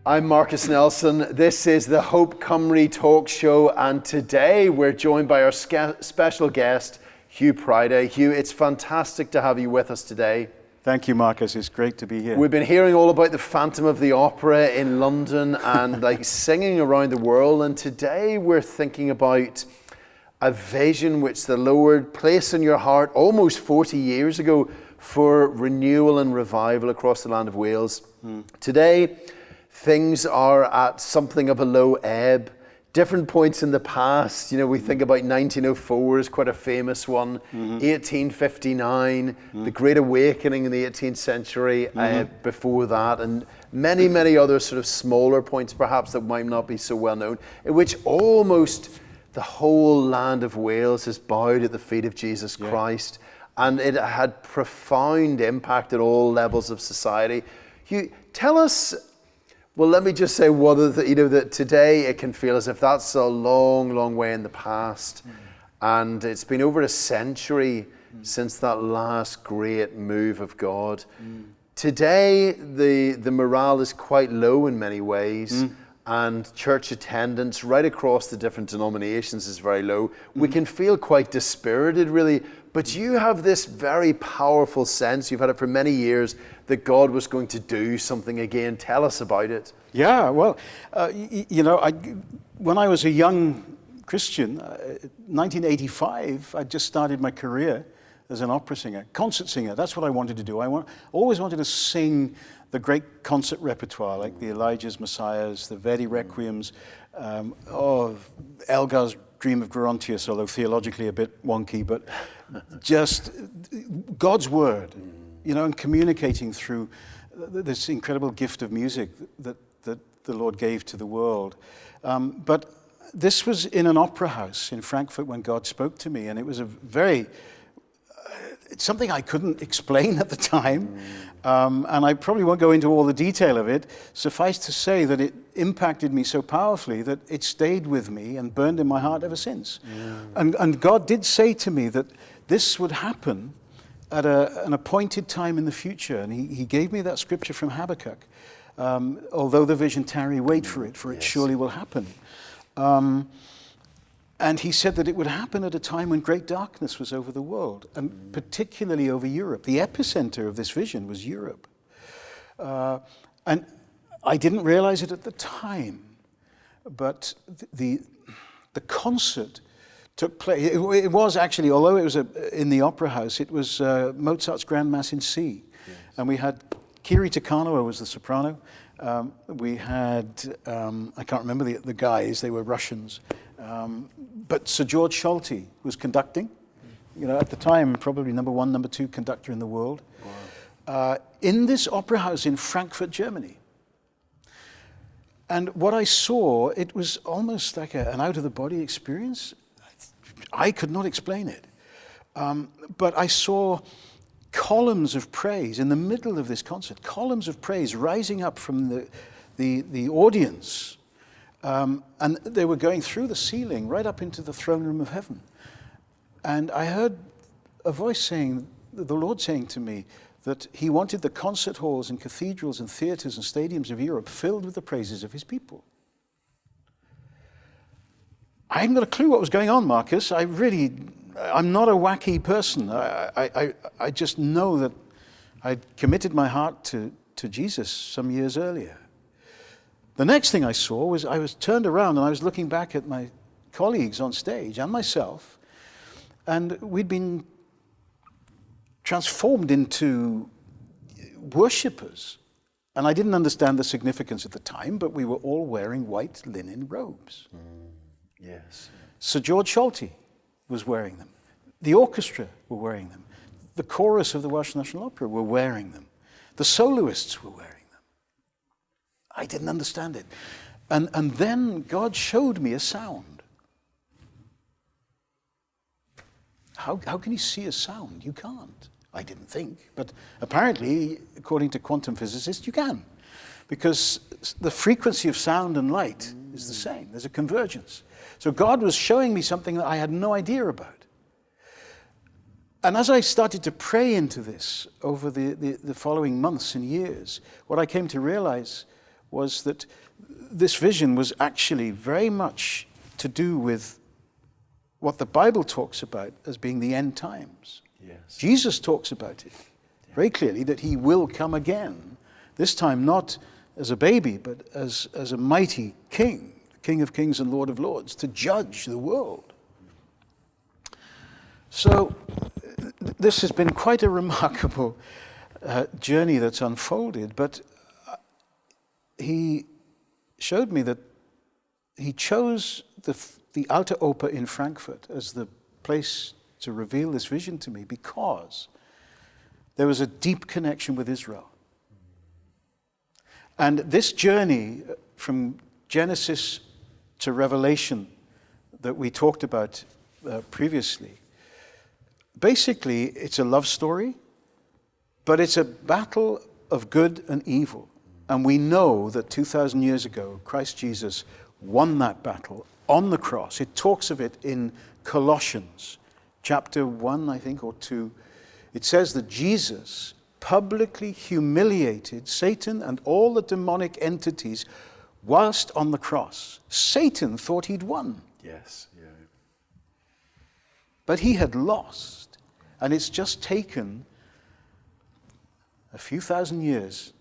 I'm Marcus Nelson. This is the Hope Cymru Talk Show, and today we're joined by our special guest, Huw Priday. Huw, it's fantastic to have you with us today. Thank you, Marcus. It's great to be here. We've been hearing all about the Phantom of the Opera in London and singing around the world, and today we're thinking about a vision which the Lord placed in your heart almost 40 years ago for renewal and revival across the land of Wales. Today, things are at something of a low ebb. Different points in the past, we think about 1904 is quite a famous one, 1859, the Great Awakening in the 18th century, before that, and many, many other sort of smaller points perhaps that might not be so well known, in which almost the whole land of Wales has bowed at the feet of Jesus Christ, and it had profound impact at all levels of society. Huw, tell us. Well, let me just say that today it can feel as if that's a long, long way in the past. And it's been over a century since that last great move of God. Today, the morale is quite low in many ways. And church attendance right across the different denominations is very low. We can feel quite dispirited, really. But you have this very powerful sense, you've had it for many years, that God was going to do something again. Tell us about it. Yeah, well, when I was a young Christian, 1985, I just started my career as an opera singer, concert singer. That's what I wanted to do. Always wanted to sing the great concert repertoire, like the Elijah's Messiahs, the Verdi Requiems, Elgar's Dream of Gerontius, although theologically a bit wonky, but just God's word, and communicating through this incredible gift of music that the Lord gave to the world. But this was in an opera house in Frankfurt when God spoke to me, and it was it's something I couldn't explain at the time, and I probably won't go into all the detail of it. Suffice to say that it impacted me so powerfully that it stayed with me and burned in my heart ever since. And God did say to me that this would happen at an appointed time in the future, and he gave me that scripture from Habakkuk. Although the vision tarry, wait for it surely will happen. And he said that it would happen at a time when great darkness was over the world, and particularly over Europe. The epicenter of this vision was Europe. And I didn't realize it at the time, but the concert took place. It was actually, although it was in the opera house, it was Mozart's Grand Mass in C. Yes. And we had Kiri Takano was the soprano. We had, I can't remember the guys, they were Russians. But Sir George Solti was conducting, at the time, probably number 1, number 2 conductor in the world. Wow. In this opera house in Frankfurt, Germany. And what I saw, it was almost like an out-of-the-body experience. I could not explain it. But I saw columns of praise in the middle of this concert, columns of praise rising up from the audience. And they were going through the ceiling right up into the throne room of heaven. And I heard a voice saying, the Lord saying to me, that he wanted the concert halls and cathedrals and theaters and stadiums of Europe filled with the praises of his people. I hadn't got a clue what was going on, Marcus. I'm not a wacky person. I just know that I'd committed my heart to Jesus some years earlier. The next thing I saw was I was turned around and I was looking back at my colleagues on stage and myself, and we'd been transformed into worshippers. And I didn't understand the significance at the time, but we were all wearing white linen robes. Yes. Sir George Solti was wearing them. The orchestra were wearing them. The chorus of the Welsh National Opera were wearing them. The soloists were wearing them. I didn't understand it. And then God showed me a sound. How can you see a sound? You can't. I didn't think. But apparently, according to quantum physicists, you can. Because the frequency of sound and light is the same. There's a convergence. So God was showing me something that I had no idea about. And as I started to pray into this over the following months and years, what I came to realize was that this vision was actually very much to do with what the Bible talks about as being the end times. Yes. Jesus talks about it very clearly, that he will come again, this time not as a baby, but as a mighty king, King of kings and Lord of lords, to judge the world. So this has been quite a remarkable journey that's unfolded, but he showed me that he chose the Alte Oper in Frankfurt as the place to reveal this vision to me because there was a deep connection with Israel. And this journey from Genesis to Revelation that we talked about previously, basically it's a love story, but it's a battle of good and evil. And we know that 2,000 years ago, Christ Jesus won that battle on the cross. It talks of it in Colossians chapter 1, I think, or 2. It says that Jesus publicly humiliated Satan and all the demonic entities whilst on the cross. Satan thought he'd won. Yes. Yeah. But he had lost. And it's just taken a few thousand years,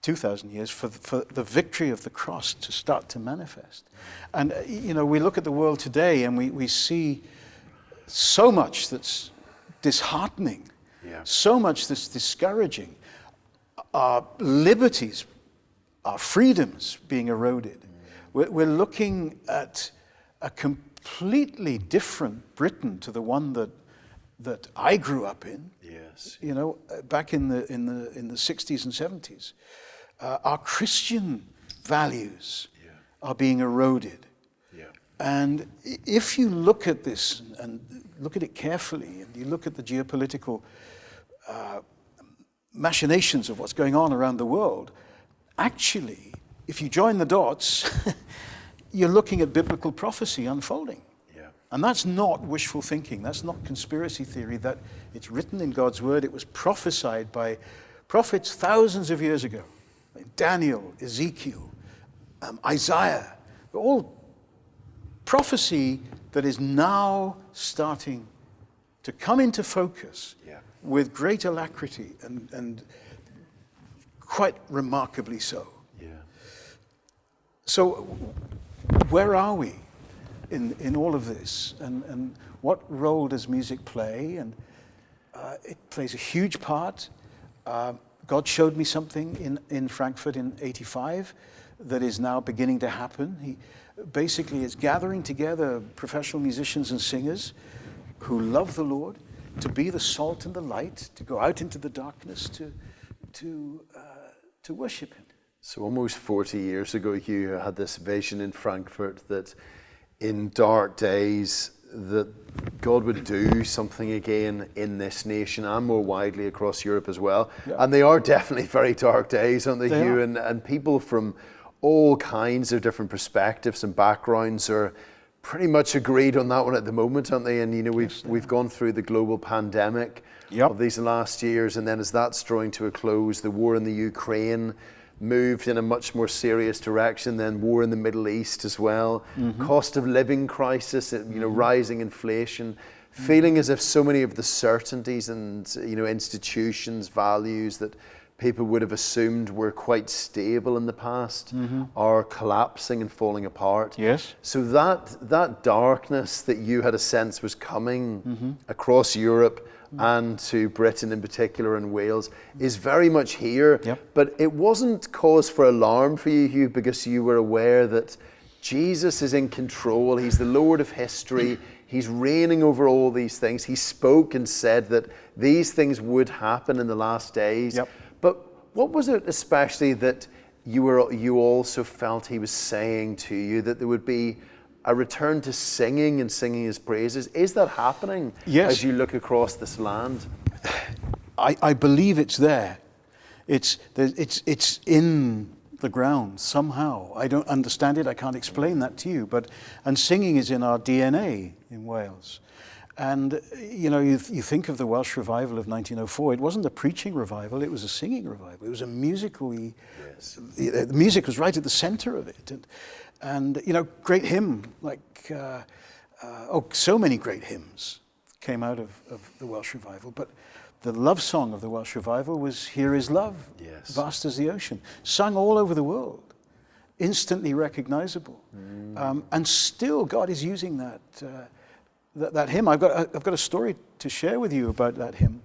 2,000 years, for the victory of the cross to start to manifest. And, we look at the world today and we see so much that's disheartening, so much that's discouraging. Our liberties, our freedoms being eroded. We're looking at a completely different Britain to the one that I grew up in. Yes. Back in the 60s and 70s. Our Christian values are being eroded. Yeah. And if you look at this and look at it carefully, and you look at the geopolitical machinations of what's going on around the world, actually, if you join the dots, you're looking at biblical prophecy unfolding. Yeah. And that's not wishful thinking. That's not conspiracy theory. That it's written in God's word. It was prophesied by prophets thousands of years ago. Daniel, Ezekiel, Isaiah, all prophecy that is now starting to come into focus with great alacrity and quite remarkably so. Yeah. So where are we in all of this? And what role does music play? And it plays a huge part. God showed me something in Frankfurt in '85 that is now beginning to happen. He basically is gathering together professional musicians and singers who love the Lord to be the salt and the light, to go out into the darkness to worship Him. So almost 40 years ago, you had this vision in Frankfurt that in dark days that God would do something again in this nation and more widely across Europe as well. Yeah. And they are definitely very dark days, aren't they, Huw? And people from all kinds of different perspectives and backgrounds are pretty much agreed on that one at the moment, aren't they? And we've gone through the global pandemic of these last years, and then as that's drawing to a close, the war in the Ukraine moved in a much more serious direction, then war in the Middle East as well, cost of living crisis, rising inflation, feeling as if so many of the certainties and institutions, values that people would have assumed were quite stable in the past are collapsing and falling apart. Yes. So that darkness that you had a sense was coming across Europe and to Britain in particular and Wales is very much here. Yep. But it wasn't cause for alarm for you, Huw, because you were aware that Jesus is in control. He's the Lord of history. He's reigning over all these things. He spoke and said that these things would happen in the last days. Yep. But what was it especially that you also felt he was saying to you, that there would be a return to singing and singing his praises? Is that happening as you look across this land? I believe it's there. It's in the ground somehow. I don't understand it. I can't explain that to you. And singing is in our DNA in Wales. And, you think of the Welsh revival of 1904. It wasn't a preaching revival, it was a singing revival. It was a musically, the music was right at the center of it. And great hymn, like, so many great hymns came out of the Welsh revival. But the love song of the Welsh revival was Here Is Love, Vast as the Ocean, sung all over the world, instantly recognizable. And still God is using that hymn. I've got a story to share with you about that hymn.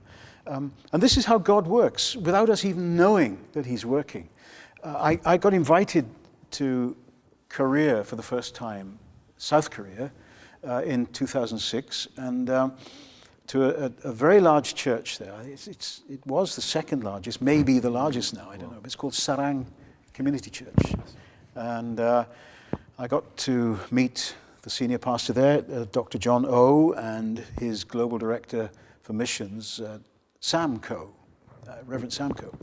And this is how God works, without us even knowing that he's working. I got invited to Korea for the first time, South Korea, in 2006, and to a very large church there. It was the second largest, maybe the largest now, I don't know. But it's called Sarang Community Church. And I got to meet the senior pastor there, Dr. John O, and his global director for missions, Sam Coe, Reverend Sam Coe,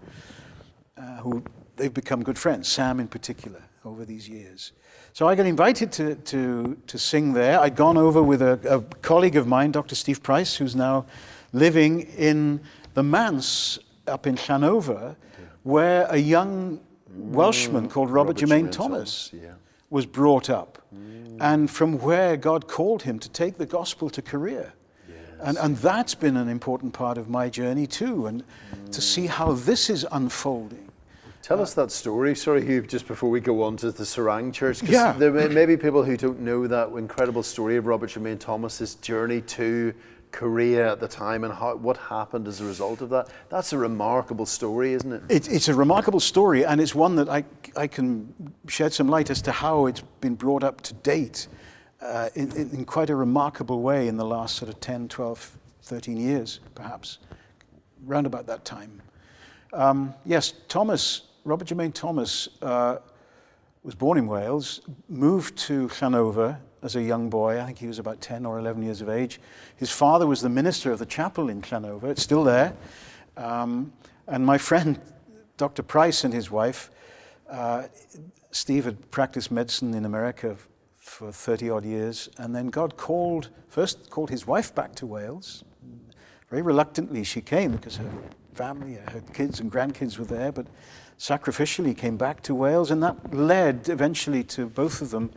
who they've become good friends, Sam in particular, over these years. So I got invited to sing there. I'd gone over with a colleague of mine, Dr. Steve Price, who's now living in the manse up in Llanover, where a young Welshman called Robert Jermaine Thomas was brought up, and from where God called him to take the gospel to Korea. And that's been an important part of my journey too, and to see how this is unfolding. Tell us that story, sorry, Hugh, just before we go on to the Sarang Church. Because there may be people who don't know that incredible story of Robert Jermaine Thomas's journey to Korea at the time, and what happened as a result of that. That's a remarkable story, isn't it? It's a remarkable story, and it's one that I can shed some light as to how it's been brought up to date in quite a remarkable way in the last sort of 10, 12, 13 years, perhaps, round about that time. Yes, Robert Jermaine Thomas was born in Wales, moved to Llanover as a young boy. I think he was about 10 or 11 years of age. His father was the minister of the chapel in Llanover. It's still there. And my friend, Dr. Price, and his wife, Steve, had practiced medicine in America for 30-odd years. And then God first called his wife back to Wales. Very reluctantly she came because her family, her kids and grandkids were there, but sacrificially came back to Wales, and that led eventually to both of them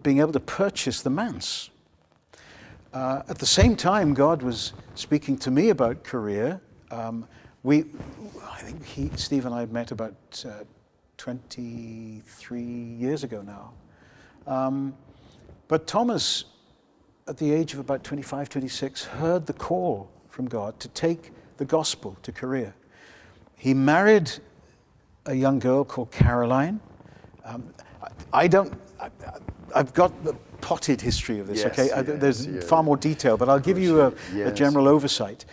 being able to purchase the manse. At the same time, God was speaking to me about Korea. I think Steve and I had met about 23 years ago now. But Thomas, at the age of about 25, 26, heard the call from God to take the gospel to Korea. He married a young girl called Caroline. I've got the potted history of this, okay? There's far more detail, but I'll give you a general oversight.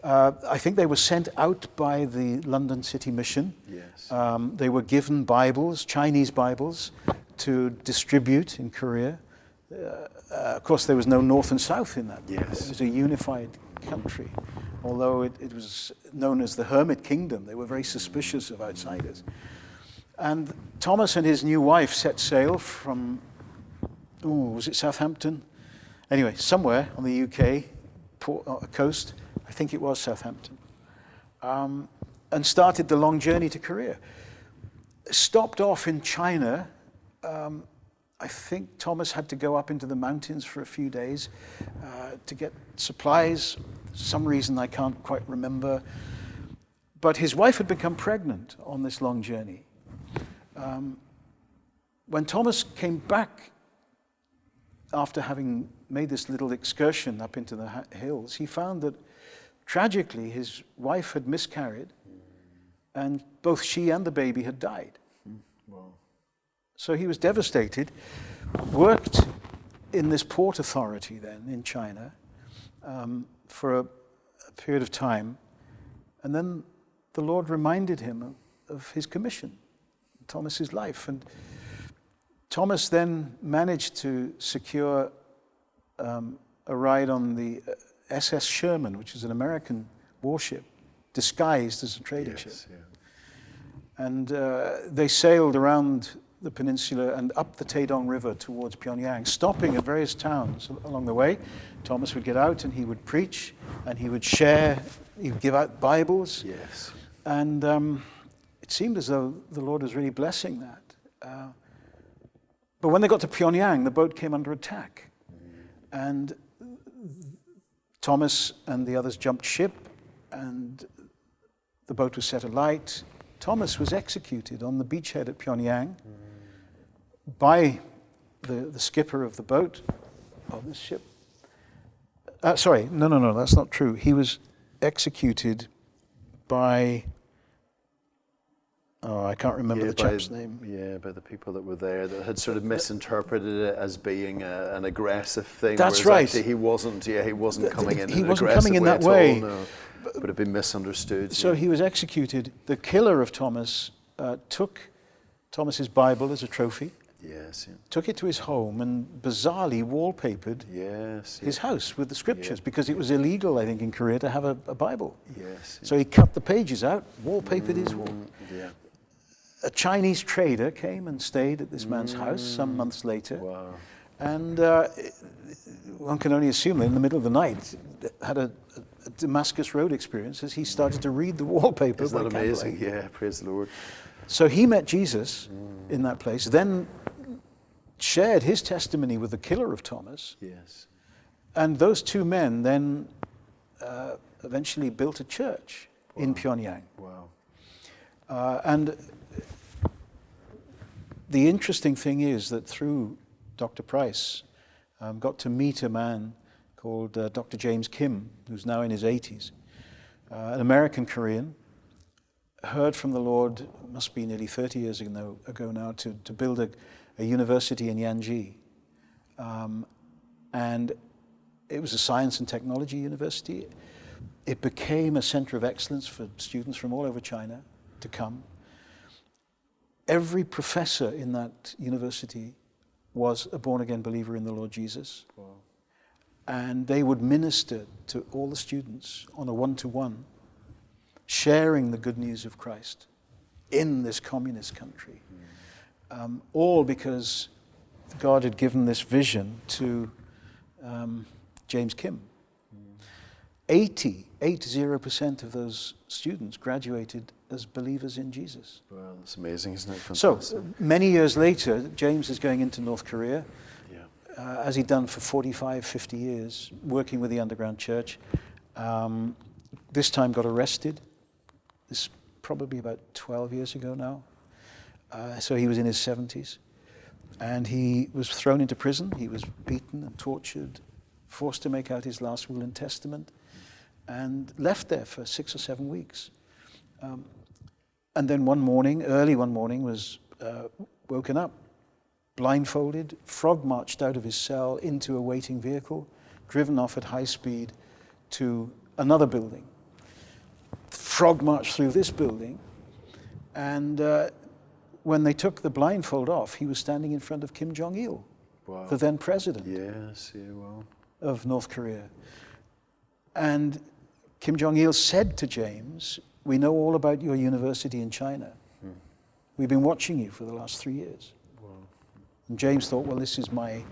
I think they were sent out by the London City Mission. They were given Bibles, Chinese Bibles, to distribute in Korea. Of course, there was no north and south in that. It was a unified country. Although it was known as the Hermit Kingdom, they were very suspicious of outsiders. And Thomas and his new wife set sail from, was it Southampton? Anyway, somewhere on the UK coast, I think it was Southampton, and started the long journey to Korea. Stopped off in China. I think Thomas had to go up into the mountains for a few days to get supplies. Some reason I can't quite remember. But his wife had become pregnant on this long journey. When Thomas came back after having made this little excursion up into the hills, he found that tragically his wife had miscarried, and both she and the baby had died. Wow. So he was devastated, worked in this port authority then in China for a period of time, and then the Lord reminded him of his commission, Thomas's life. And Thomas then managed to secure a ride on the SS Sherman, which is an American warship disguised as a trading ship. And they sailed around the peninsula and up the Taedong River towards Pyongyang, stopping at various towns along the way. Thomas would get out and he would preach and he would share, he would give out Bibles. Yes. And it seemed as though the Lord was really blessing that. But when they got to Pyongyang, the boat came under attack. And Thomas and the others jumped ship, and the boat was set alight. Thomas was executed on the beachhead at Pyongyang by the skipper of the boat, of this ship. Sorry, no, that's not true. He was executed by, I can't remember the chap's name. Yeah, by the people that were there that had sort of misinterpreted it as being an aggressive thing. That's right. He wasn't coming in. He wasn't coming in that way. No, but it had been misunderstood. So he was executed. The killer of Thomas took Thomas's Bible as a trophy. Yes. Yeah. Took it to his home and bizarrely wallpapered his house with the scriptures because it was illegal, I think, in Korea to have a Bible. Yes. So he cut the pages out, wallpapered his wall. Yeah. A Chinese trader came and stayed at this man's house some months later. Wow. And one can only assume that in the middle of the night had a Damascus Road experience as he started to read the wallpaper. Isn't that amazing? Yeah, praise the Lord. So he met Jesus in that place, then shared his testimony with the killer of Thomas. Yes. And those two men then eventually built a church in Pyongyang. Wow. And the interesting thing is that through Dr. Price, got to meet a man called Dr. James Kim, who's now in his 80s, an American Korean, heard from the Lord, must be nearly 30 years ago now, to build a university in Yanji. And it was a science and technology university. It became a center of excellence for students from all over China to come. Every professor in that university was a born-again believer in the Lord Jesus. Wow. And they would minister to all the students on a one-to-one, sharing the good news of Christ in this communist country. All because God had given this vision to James Kim. 80% of those students graduated as believers in Jesus. Wow, that's amazing, isn't it? So many years later, James is going into North Korea, as he'd done for 45, 50 years, working with the underground church. This time got arrested. This is probably about 12 years ago now. So he was in his 70s. And he was thrown into prison. He was beaten and tortured, forced to make out his last will and testament, and left there for 6 or 7 weeks. And then early one morning, was woken up, blindfolded, frog marched out of his cell into a waiting vehicle, driven off at high speed to another building. Frog marched through this building, and when they took the blindfold off, he was standing in front of Kim Jong-il, the then president of North Korea. And Kim Jong-il said to James, "We know all about your university in China. We've been watching you for the last 3 years." Wow. And James thought, well, this is my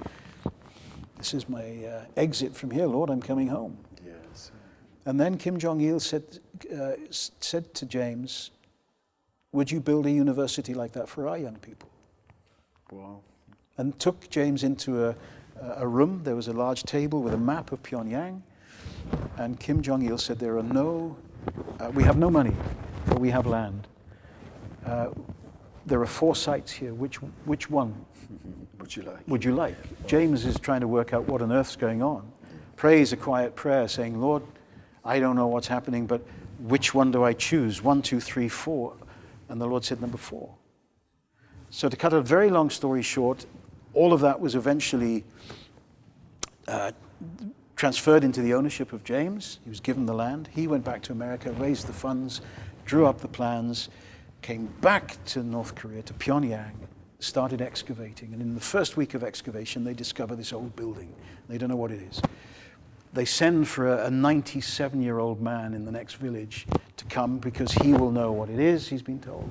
exit from here, Lord, I'm coming home. Yes. And then Kim Jong-il said to James, "Would you build a university like that for our young people?" Wow. And took James into a room. There was a large table with a map of Pyongyang. And Kim Jong-il said, we have no money, but we have land. There are 4 sites here. Which one would you like? James is trying to work out what on earth's going on. Prays a quiet prayer saying, "Lord, I don't know what's happening, but which one do I choose? 1, 2, 3, 4. And the Lord said number 4. So to cut a very long story short, all of that was eventually transferred into the ownership of James. He was given the land. He went back to America, raised the funds, drew up the plans, came back to North Korea, to Pyongyang, started excavating. And in the first week of excavation, they discover this old building. They don't know what it is. They send for a 97-year-old man in the next village to come because he will know what it is, he's been told.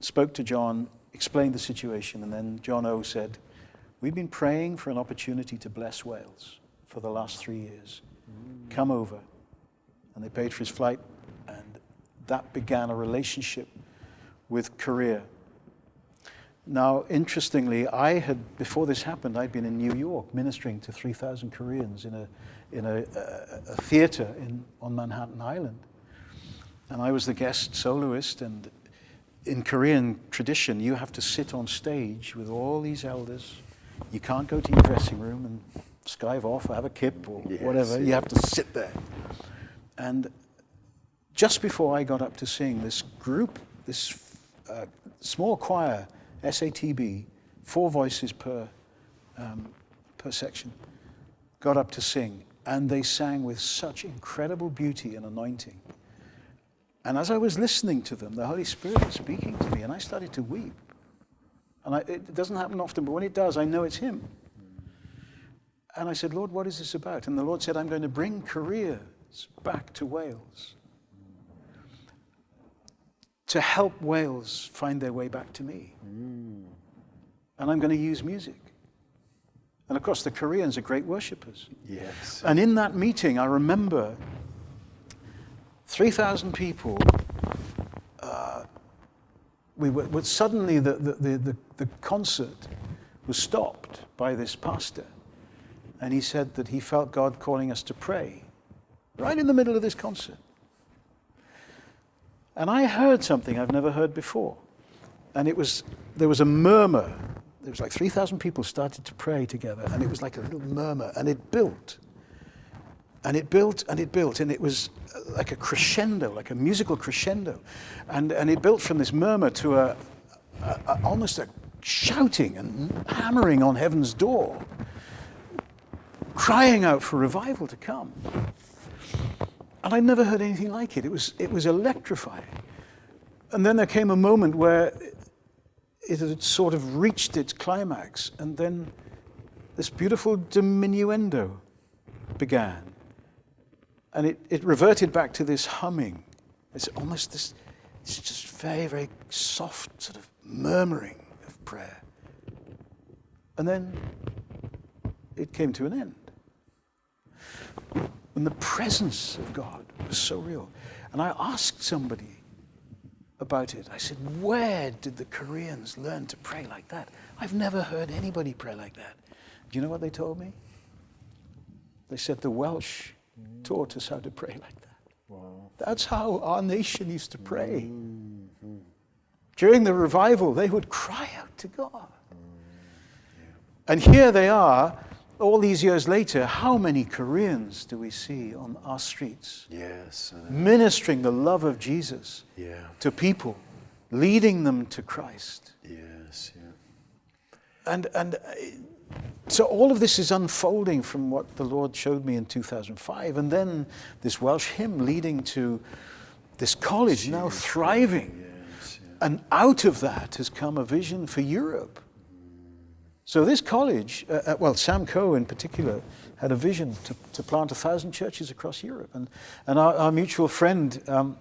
spoke to John, explained the situation, and then John O said, we've been praying for an opportunity to bless Wales for the last 3 years. Come over. And they paid for his flight, and that began a relationship with Korea. Now, interestingly, before this happened, I'd been in New York ministering to 3,000 Koreans in a theater on Manhattan Island. And I was the guest soloist, and in Korean tradition, you have to sit on stage with all these elders. You can't go to your dressing room and skive off or have a kip or whatever. You have to sit there. And just before I got up to sing, this group, this small choir, SATB, 4 voices per section, got up to sing. And they sang with such incredible beauty and anointing. And as I was listening to them, the Holy Spirit was speaking to me, and I started to weep. And it doesn't happen often, but when it does, I know it's Him. And I said, Lord, what is this about? And the Lord said, I'm going to bring Koreans back to Wales to help Wales find their way back to me. And I'm going to use music. And of course, the Koreans are great worshippers. Yes. And in that meeting, I remember 3,000 people. Suddenly the concert was stopped by this pastor. And he said that he felt God calling us to pray right in the middle of this concert. And I heard something I've never heard before. And there was a murmur. There was like 3,000 people started to pray together, and it was like a little murmur, and it built. And it built, and it built, and it was like a crescendo, like a musical crescendo. And it built from this murmur to almost a shouting and hammering on heaven's door, crying out for revival to come. And I'd never heard anything like it. It was electrifying. And then there came a moment where it had sort of reached its climax, and then this beautiful diminuendo began. And it reverted back to this humming. It's almost this just very, very soft sort of murmuring of prayer. And then it came to an end. And the presence of God was so real. And I asked somebody about it. I said, where did the Koreans learn to pray like that? I've never heard anybody pray like that. Do you know what they told me? They said the Welsh taught us how to pray like that. Wow. That's how our nation used to pray. Mm-hmm. During the revival, they would cry out to God. Yeah. And here they are, all these years later. How many Koreans do we see on our streets? Yes. Ministering the love of Jesus to people, leading them to Christ. Yes. Yeah. And so all of this is unfolding from what the Lord showed me in 2005. And then this Welsh hymn leading to this college now thriving. Yes, yeah. And out of that has come a vision for Europe. So this college, Sam Coe in particular, had a vision to plant 1,000 churches across Europe. And our mutual friend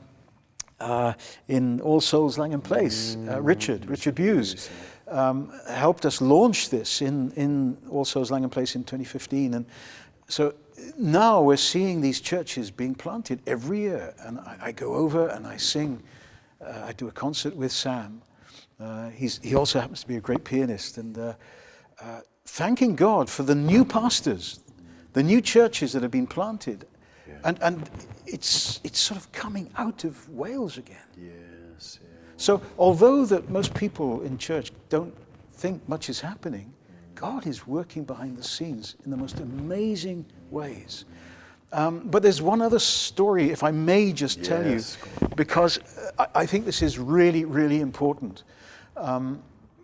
in All Souls Langham Place, Richard Buse, helped us launch this in All Souls Langham Place in 2015. And so now we're seeing these churches being planted every year. And I go over and I sing. I do a concert with Sam. He also happens to be a great pianist. And thanking God for the new pastors, the new churches that have been planted. Yeah. And it's sort of coming out of Wales again. Yes. Yeah. So although that most people in church don't think much is happening, God is working behind the scenes in the most amazing ways. But there's one other story, if I may just tell you, because I think this is really, really important.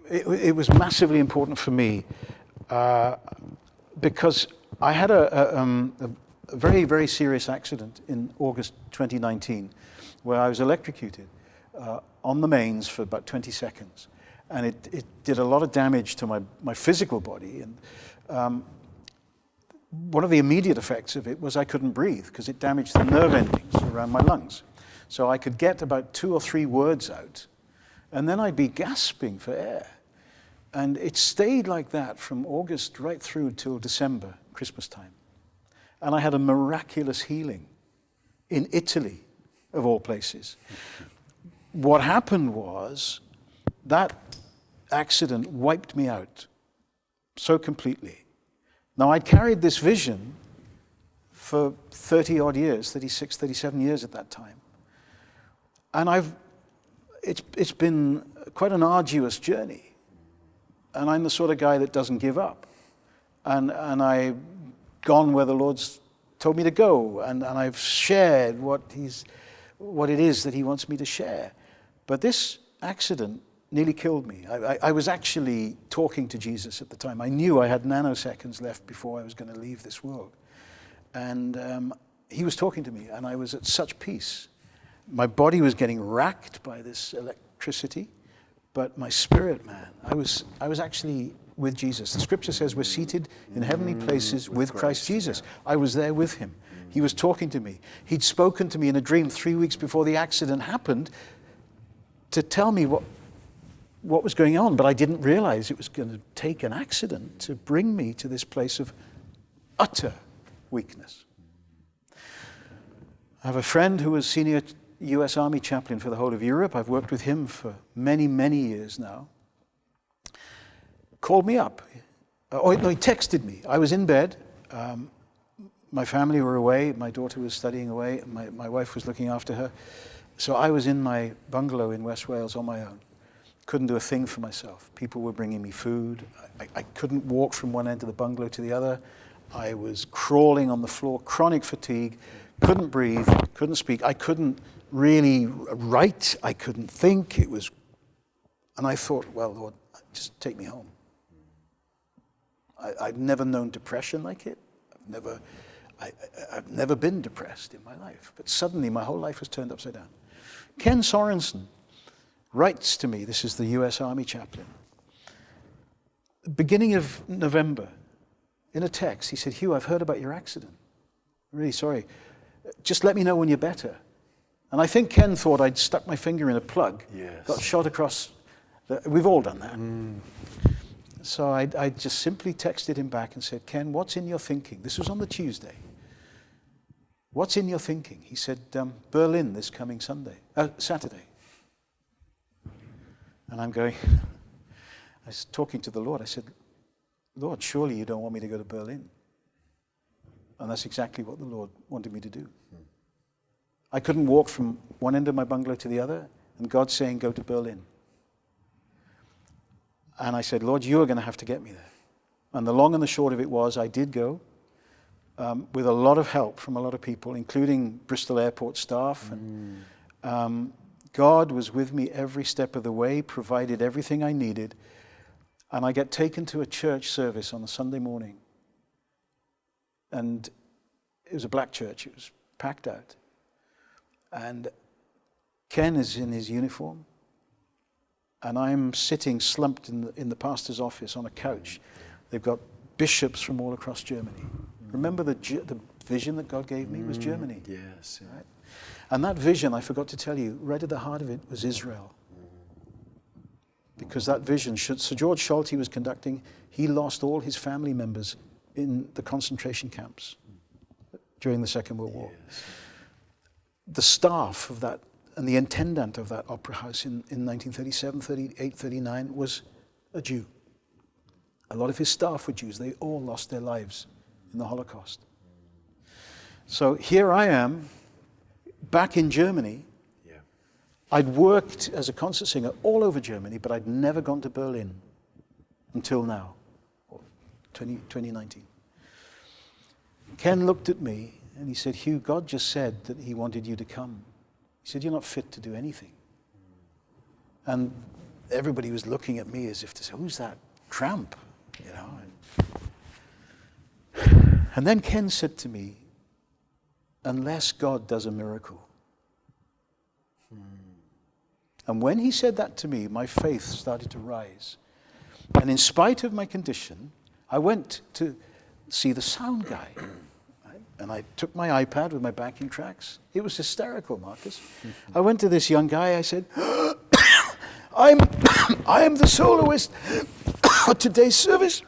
It was massively important for me because I had a very, very serious accident in August 2019 where I was electrocuted on the mains for about 20 seconds. And it did a lot of damage to my physical body. And one of the immediate effects of it was I couldn't breathe because it damaged the nerve endings around my lungs. So I could get about 2 or 3 words out. And then I'd be gasping for air. And it stayed like that from August right through till December, Christmas time. And I had a miraculous healing in Italy, of all places. What happened was that accident wiped me out so completely. Now, I'd carried this vision for 30 odd years, 36, 37 years at that time. And it's been quite an arduous journey. And I'm the sort of guy that doesn't give up. And I've gone where the Lord's told me to go. And I've shared what it is that he wants me to share. But this accident nearly killed me. I was actually talking to Jesus at the time. I knew I had nanoseconds left before I was going to leave this world. And he was talking to me, and I was at such peace. My body was getting racked by this electricity, but my spirit, man, I was actually with Jesus. The scripture says we're seated in heavenly places with Christ Jesus. Yeah. I was there with him. He was talking to me. He'd spoken to me in a dream 3 weeks before the accident happened to tell me what was going on, but I didn't realize it was going to take an accident to bring me to this place of utter weakness. I have a friend who was senior US Army chaplain for the whole of Europe. I've worked with him for many, many years now. Called me up. He texted me. I was in bed. My family were away. My daughter was studying away. My wife was looking after her. So I was in my bungalow in West Wales on my own. Couldn't do a thing for myself. People were bringing me food. I couldn't walk from one end of the bungalow to the other. I was crawling on the floor, chronic fatigue, couldn't breathe, couldn't speak. I couldn't really write. I couldn't think. And I thought, well, Lord, just take me home. I've never known depression like it. I've never been depressed in my life. But suddenly my whole life was turned upside down. Ken Sorensen writes to me, this is the US Army chaplain, beginning of November, in a text, he said, Huw, I've heard about your accident. I'm really sorry. Just let me know when you're better. And I think Ken thought I'd stuck my finger in a plug, yes. Got shot across. We've all done that. So I just simply texted him back and said, Ken, what's in your thinking? This was on the Tuesday. What's in your thinking? He said, Berlin this coming Saturday. And I was talking to the Lord. I said, Lord, surely you don't want me to go to Berlin. And that's exactly what the Lord wanted me to do. I couldn't walk from one end of my bungalow to the other, and God's saying, go to Berlin. And I said, Lord, you are going to have to get me there. And the long and the short of it was, I did go with a lot of help from a lot of people, including Bristol Airport staff. And God was with me every step of the way, provided everything I needed. And I get taken to a church service on a Sunday morning. And it was a black church. It was packed out. And Ken is in his uniform. And I'm sitting slumped in the pastor's office on a couch. They've got bishops from all across Germany. Remember the vision that God gave me was Germany. Yes. Yeah. Right? And that vision, I forgot to tell you, right at the heart of it was Israel. Because that vision, Sir George Scholti was conducting, he lost all his family members in the concentration camps during the Second World War. Yes. The staff of that, and the intendant of that opera house in 1937, 38, 39 was a Jew. A lot of his staff were Jews. They all lost their lives in the Holocaust. So here I am, back in Germany. I'd worked as a concert singer all over Germany, but I'd never gone to Berlin until now, 2019. Ken looked at me and he said, Huw, God just said that he wanted you to come. He said, you're not fit to do anything. And everybody was looking at me as if to say, who's that tramp? You know. And then Ken said to me, unless God does a miracle. And when he said that to me, my faith started to rise. And in spite of my condition, I went to see the sound guy. Right? And I took my iPad with my backing tracks. It was hysterical, Marcus. I went to this young guy. I said, I am the soloist for today's service.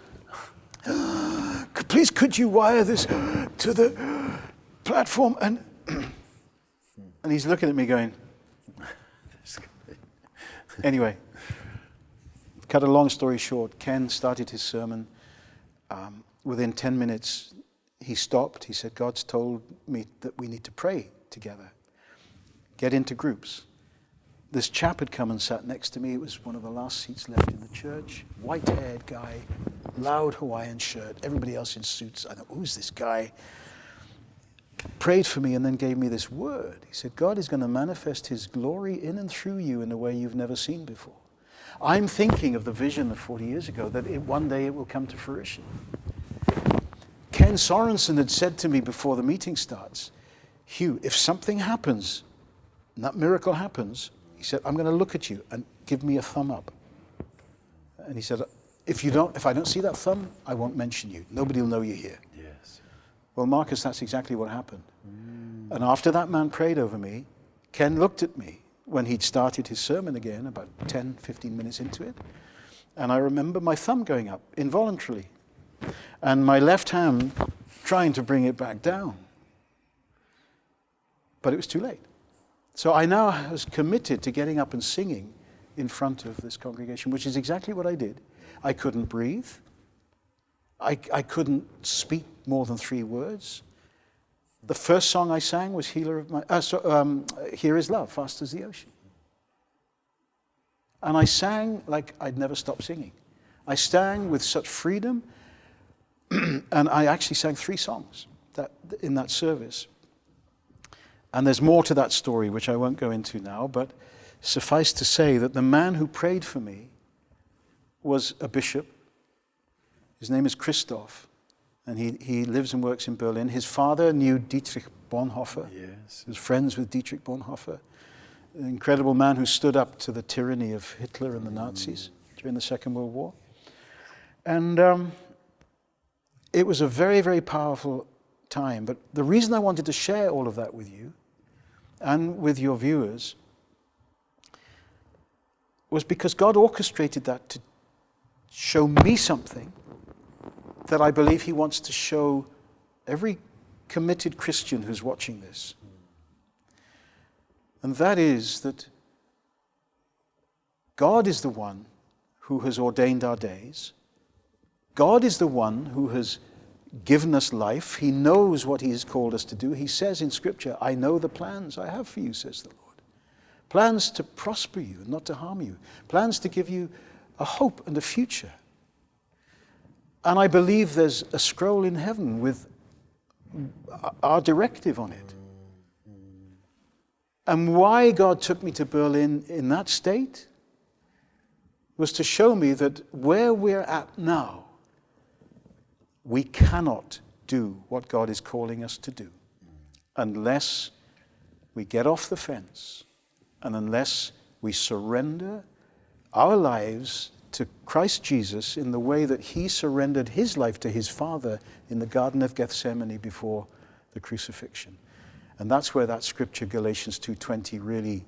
Please, could you wire this to the platform? And he's looking at me going, anyway, cut a long story short, Ken started his sermon. Within 10 minutes, he stopped. He said, God's told me that we need to pray together. Get into groups. This chap had come and sat next to me. It was one of the last seats left in the church. White-haired guy, loud Hawaiian shirt, everybody else in suits. I thought, who's this guy? Prayed for me and then gave me this word. He said, God is going to manifest his glory in and through you in a way you've never seen before. I'm thinking of the vision of 40 years ago, that one day it will come to fruition. Ken Sorensen had said to me before the meeting starts, Huw, if something happens, and that miracle happens, he said, I'm going to look at you and give me a thumb up. And he said, if I don't see that thumb, I won't mention you. Nobody will know you're here. Yes. Well, Marcus, that's exactly what happened. And after that man prayed over me, Ken looked at me when he'd started his sermon again, about 10, 15 minutes into it. And I remember my thumb going up involuntarily, and my left hand trying to bring it back down. But it was too late. So I now was committed to getting up and singing in front of this congregation, which is exactly what I did. I couldn't breathe. I couldn't speak more than 3 words. The first song I sang was Here Is Love, Fast as the Ocean. And I sang like I'd never stopped singing. I sang with such freedom, and I actually sang 3 songs in that service. And there's more to that story, which I won't go into now, but suffice to say that the man who prayed for me was a bishop. His name is Christoph, and he lives and works in Berlin. His father knew Dietrich Bonhoeffer. Yes. He was friends with Dietrich Bonhoeffer, an incredible man who stood up to the tyranny of Hitler and the Nazis during the Second World War. And it was a very, very powerful time. But the reason I wanted to share all of that with you and with your viewers was because God orchestrated that to show me something that I believe he wants to show every committed Christian who's watching this. And that is that God is the one who has ordained our days. God is the one who has given us life. He knows what he has called us to do. He says in Scripture, I know the plans I have for you, says the Lord. Plans to prosper you and not to harm you. Plans to give you a hope and a future. And I believe there's a scroll in heaven with our directive on it. And why God took me to Berlin in that state was to show me that where we're at now, we cannot do what God is calling us to do unless we get off the fence and unless we surrender our lives to Christ Jesus in the way that he surrendered his life to his Father in the Garden of Gethsemane before the crucifixion. And that's where that scripture, Galatians 2:20, really,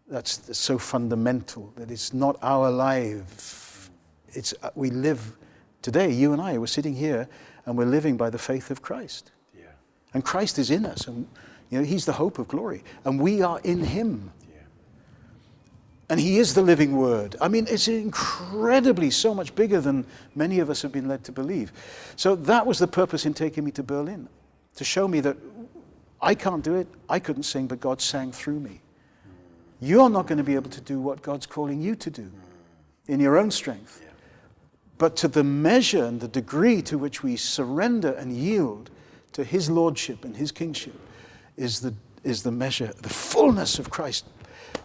that's so fundamental, that it's not our life. It's we live today, you and I, we're sitting here and we're living by the faith of Christ. Yeah. And Christ is in us, and he's the hope of glory, and we are in him. Yeah. And he is the living word. I mean, it's incredibly so much bigger than many of us have been led to believe. So that was the purpose in taking me to Berlin, to show me that I can't do it, I couldn't sing, but God sang through me. You're not going to be able to do what God's calling you to do in your own strength. Yeah. But to the measure and the degree to which we surrender and yield to his lordship and his kingship is the measure, the fullness of Christ.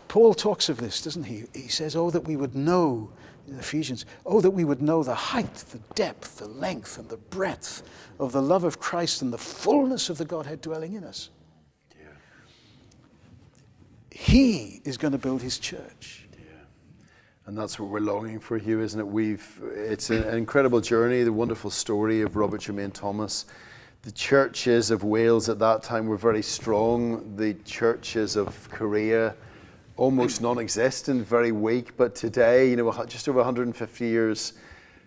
Paul talks of this, doesn't he? He says, oh, that we would know, in Ephesians, oh, that we would know the height, the depth, the length, and the breadth of the love of Christ and the fullness of the Godhead dwelling in us. Yeah. He is going to build his church. And that's what we're longing for, Huw, isn't it? It's an incredible journey, the wonderful story of Robert Jermaine Thomas. The churches of Wales at that time were very strong. The churches of Korea almost non-existent, very weak. But today, you know, just over 150 years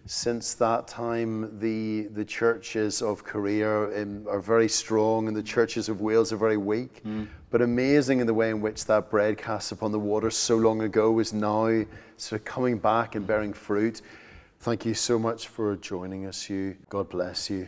since that time, the churches of Korea are very strong, and the churches of Wales are very weak. But amazing in the way in which that bread cast upon the water so long ago is now sort of coming back and bearing fruit. Thank you so much for joining us, Huw. God bless you.